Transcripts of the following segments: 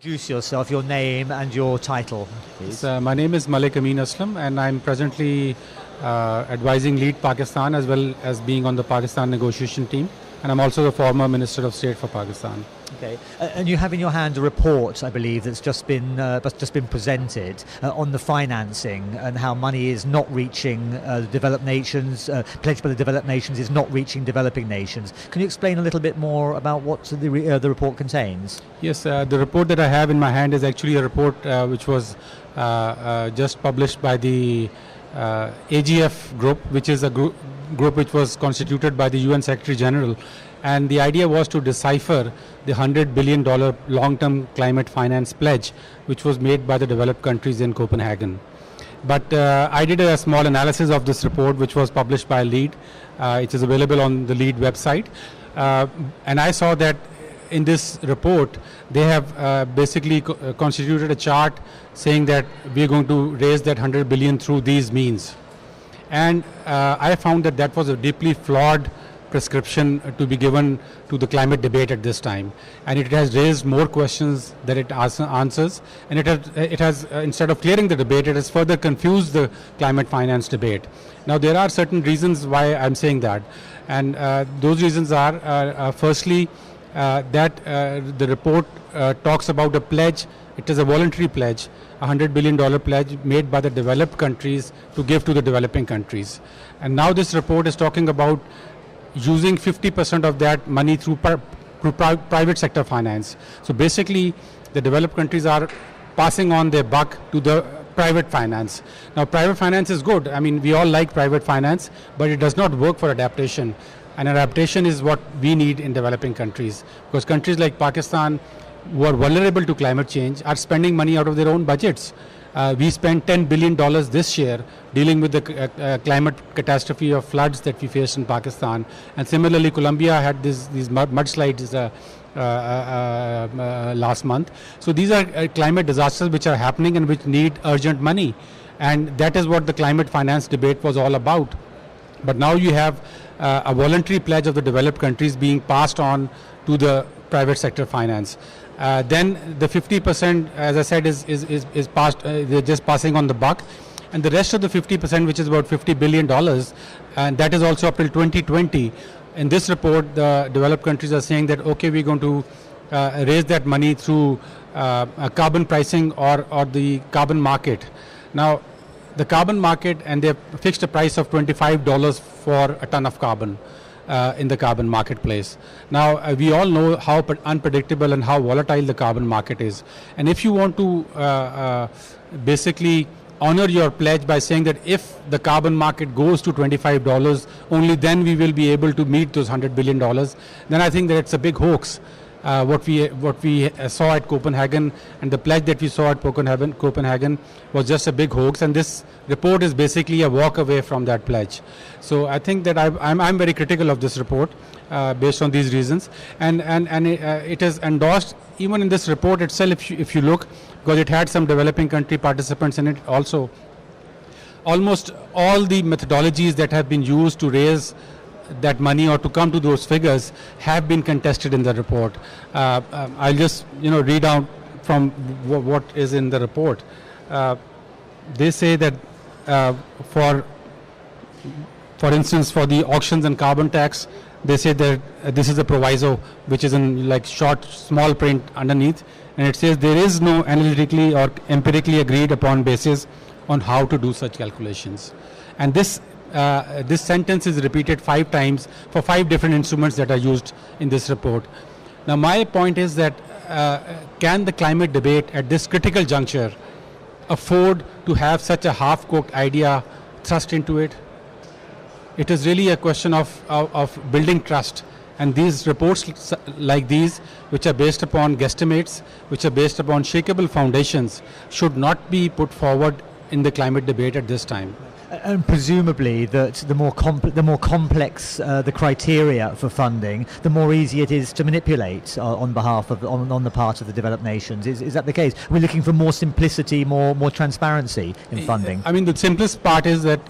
Introduce yourself, your name and your title, please. My name is Malik Amin Aslam, and I'm presently advising Lead Pakistan as well as being on the Pakistan negotiation team. And I'm also the former Minister of State for Pakistan. Okay, and you have in your hand a report, I believe, that's just been presented on the financing and how money is not reaching developed nations, pledged by the developed nations is not reaching developing nations. Can you explain a little bit more about what the report contains? Yes, the report that I have in my hand is actually a report which was just published by the AGF group, which is a group which was constituted by the UN Secretary General, and the idea was to decipher the $100 billion long-term climate finance pledge which was made by the developed countries in Copenhagen. But I did a small analysis of this report which was published by LEAD. It is available on the LEAD website, and I saw that in this report they have basically constituted a chart saying that we are going to raise that 100 billion through these means. And I found that that was a deeply flawed prescription to be given to the climate debate at this time, and it has raised more questions than it answers, and it has instead of clearing the debate, it has further confused the climate finance debate. Now there are certain reasons why I'm saying that, and those reasons are firstly that the report talks about a pledge. It is a voluntary pledge, a $100 billion pledge made by the developed countries to give to the developing countries. And now this report is talking about using 50% of that money through private sector finance. So basically, the developed countries are passing on their buck to the private finance. Now, private finance is good. I mean, we all like private finance, but it does not work for adaptation. And adaptation is what we need in developing countries, because countries like Pakistan, who are vulnerable to climate change, are spending money out of their own budgets. We spent $10 billion this year dealing with the climate catastrophe of floods that we faced in Pakistan. And similarly, Colombia had these mudslides last month. So these are climate disasters which are happening and which need urgent money. And that is what the climate finance debate was all about. But now you have a voluntary pledge of the developed countries being passed on to the private sector finance. Then the 50%, as I said, is passed. They're just passing on the buck, and the rest of the 50%, which is about $50 billion, and that is also up till 2020. In this report, the developed countries are saying that okay, we're going to raise that money through carbon pricing or the carbon market. Now, the carbon market, and they've fixed a price of $25 for a ton of carbon in the carbon marketplace. Now, we all know how unpredictable and how volatile the carbon market is. And if you want to basically honor your pledge by saying that if the carbon market goes to $25, only then we will be able to meet those $100 billion, then I think that it's a big hoax. What we saw at Copenhagen and the pledge that we saw at Copenhagen was just a big hoax, and this report is basically a walk away from that pledge. So I think that I'm very critical of this report based on these reasons, and it is endorsed even in this report itself. If you look, because it had some developing country participants in it also. Almost all the methodologies that have been used to raise that money or to come to those figures have been contested in the report. I'll just read out from what is in the report. They say that for instance, for the auctions and carbon tax, they say that this is a proviso which is in like short small print underneath, and it says there is no analytically or empirically agreed upon basis on how to do such calculations. And this sentence is repeated 5 times for 5 different instruments that are used in this report. Now, my point is that can the climate debate at this critical juncture afford to have such a half-cooked idea thrust into it? It is really a question of building trust. And these reports like these, which are based upon guesstimates, which are based upon shakeable foundations, should not be put forward in the climate debate at this time. And presumably that the more complex the criteria for funding, the more easy it is to manipulate on behalf of on the part of the developed nations. Is that the case? We're looking for more simplicity, more transparency in funding. I mean, the simplest part is that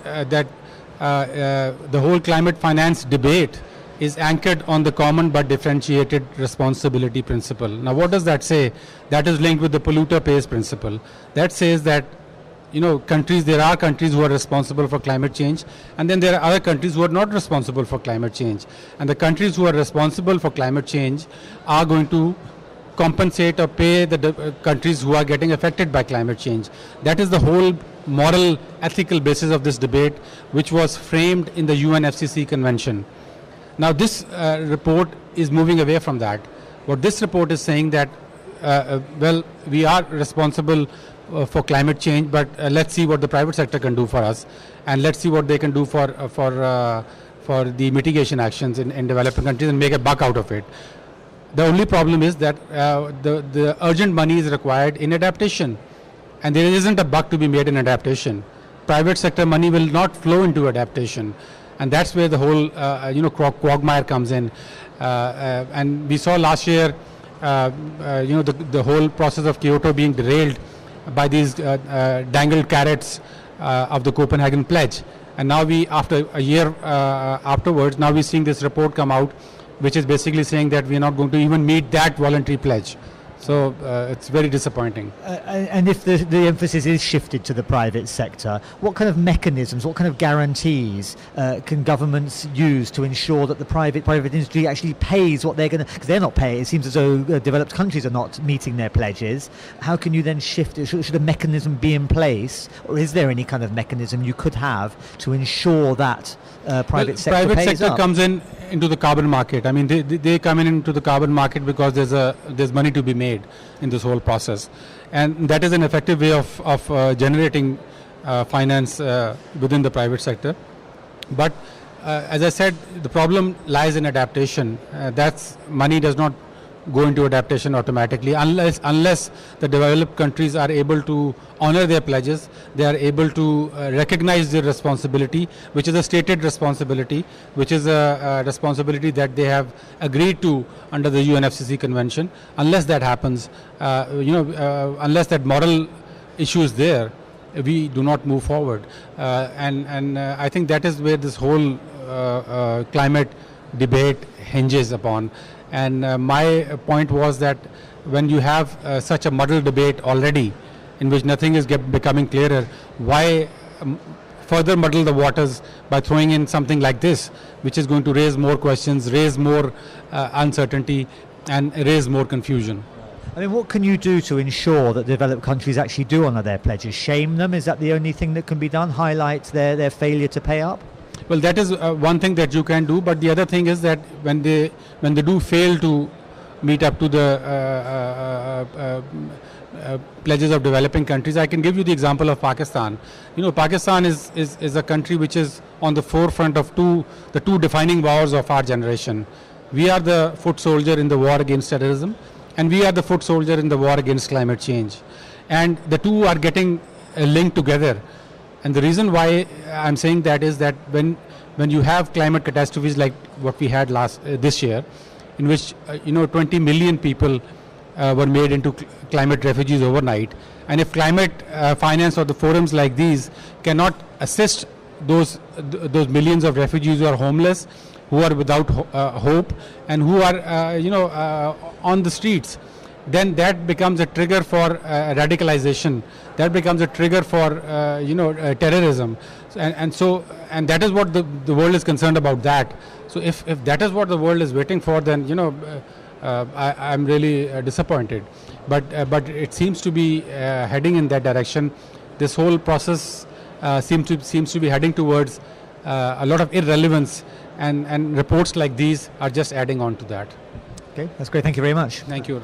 the whole climate finance debate is anchored on the common but differentiated responsibility principle. Now, what does that say? That is linked with the polluter pays principle. That says that, you know, there are countries who are responsible for climate change, and then there are other countries who are not responsible for climate change. And the countries who are responsible for climate change are going to compensate or pay the countries who are getting affected by climate change. That is the whole moral, ethical basis of this debate, which was framed in the UNFCCC convention. Now, this report is moving away from that. What this report is saying that, well, we are responsible for climate change, but let's see what the private sector can do for us, and let's see what they can do for the mitigation actions in developing countries and make a buck out of it. The only problem is that the urgent money is required in adaptation, and there isn't a buck to be made in adaptation. Private sector money will not flow into adaptation, and that's where the whole quagmire comes in. And we saw last year, the whole process of Kyoto being derailed by these dangled carrots of the Copenhagen Pledge. And now after a year afterwards, now we're seeing this report come out, which is basically saying that we're not going to even meet that voluntary pledge. So it's very disappointing. And if the emphasis is shifted to the private sector, what kind of mechanisms, what kind of guarantees can governments use to ensure that the private industry actually pays what they're going to, because they're not paying, it seems as though developed countries are not meeting their pledges. How can you then shift it? Should a mechanism be in place, or is there any kind of mechanism you could have to ensure that private sector pays sector up? Comes into the carbon market. I mean, they come into the carbon market because there's money to be made in this whole process, and that is an effective way of generating finance within the private sector. But as I said, the problem lies in adaptation. That's money does not go into adaptation automatically unless the developed countries are able to honor their pledges. They are able to recognize their responsibility, which is a stated responsibility, which is a responsibility that they have agreed to under the UNFCCC convention. Unless that happens, unless that moral issue is there, we do not move forward. And I think that is where this whole climate debate hinges upon. And my point was that when you have such a muddled debate already, in which nothing is becoming clearer, why further muddle the waters by throwing in something like this, which is going to raise more questions, raise more uncertainty, and raise more confusion? I mean, what can you do to ensure that developed countries actually do honour their pledges? Shame them? Is that the only thing that can be done? Highlight their failure to pay up? Well, that is one thing that you can do, but the other thing is that when they do fail to meet up to the pledges of developing countries, I can give you the example of Pakistan. You know, Pakistan is a country which is on the forefront of the two defining wars of our generation. We are the foot soldier in the war against terrorism, and we are the foot soldier in the war against climate change. And the two are getting linked together. And the reason why I'm saying that is that when you have climate catastrophes like what we had this year, in which 20 million people were made into climate refugees overnight, and if climate finance or the forums like these cannot assist those millions of refugees who are homeless, who are without hope, and who are on the streets, then that becomes a trigger for radicalization. That becomes a trigger for terrorism, and that is what the world is concerned about. That so if that is what the world is waiting for, then I'm really disappointed. But it seems to be heading in that direction. This whole process seems to be heading towards a lot of irrelevance, and reports like these are just adding on to that. Okay, that's great. Thank you very much. Thank you.